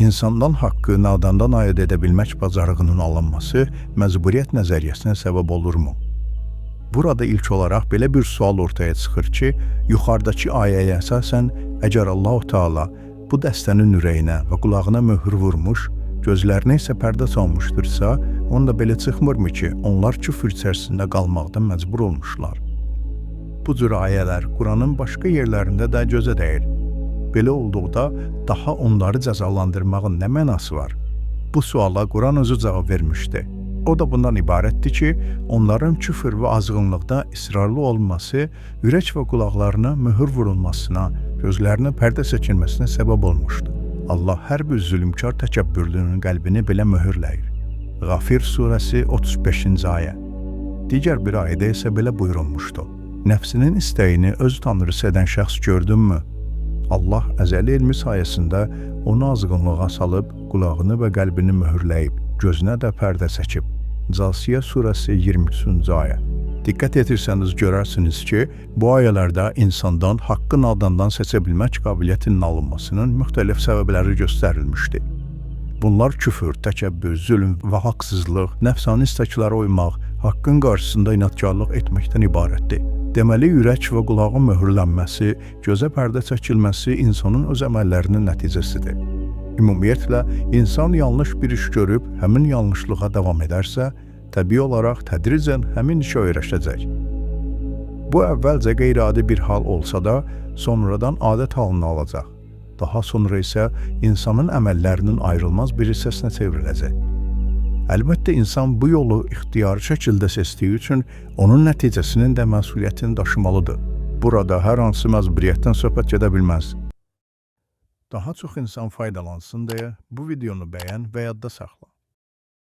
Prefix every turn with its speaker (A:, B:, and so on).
A: İnsandan haqqı nadandan ayıd edə bilmək bacarığının alınması məcburiyyət nəzəriyyəsinə səbəb olurmu? Burada ilk olaraq belə bir sual ortaya çıxır ki, yuxarıdakı ayəyə əsasən, əgər Allah-u Teala bu dəstənin ürəyinə və qulağına möhür vurmuş, gözlərinə isə pərdə salmışdırsa, onda belə çıxmırmı ki, onlar küfür içərisində qalmaqdan məcbur olmuşlar? Bu cür ayələr Quranın başqa yerlərində də gözə dəyir. Belə olduqda daha onları cəzalandırmağın nə mənası var? Bu suala Quran özü cavab vermişdi. O da bundan ibarətdir ki, onların küfür və azğınlıqda israrlı olması, ürək və qulaqlarına möhür vurulmasına, gözlərinə pərdə çəkilməsinə səbəb olmuşdu. Allah hər bir zülmkar təkəbbürlünün qəlbini belə möhürləyir. Qafir surəsi 35-ci ayə. Digər bir ayədə isə belə buyurulmuşdu. Nəfsinin istəyini öz tanrısı edən şəxs gördünmü? Allah əzəli elmi sayəsində onu azğınlığa salıb, qulağını və qəlbini möhürləyib, gözünə də pərdə çəkib. Casiyə surəsi 23-cü ayə. Diqqət etirsəniz görərsiniz ki, bu ayələrdə insandan haqqı nadandan seçə bilmək qabiliyyətinin alınmasının müxtəlif səbəbləri göstərilmişdi. Bunlar küfür, təkəbbür, zülm və haqsızlıq, nəfsani istəklərə uymaq, haqqın qarşısında inadkarlıq etməkdən ibarətdir. Deməli, ürək və qulağın möhürlənməsi, gözə pərdə çəkilməsi insanın öz əməllərinin nəticəsidir. Ümumiyyətlə, insan yanlış bir iş görüb, həmin yanlışlığa davam edərsə, təbii olaraq tədricən həmin işə öyrəşəcək. Bu əvvəlcə qeyri-adi bir hal olsa da, sonradan adət halını alacaq. Daha sonra isə insanın əməllərinin ayrılmaz bir hissəsinə çevriləcək. Əlbəttə, insan bu yolu ixtiyari şəkildə seçdiyi üçün onun nəticəsinin də məsuliyyətini daşımalıdır. Burada hər hansı məcburiyyətdən söhbət gedə bilməz. Daha çox insan faydalansın deyə bu videonu bəyən və yadda saxla.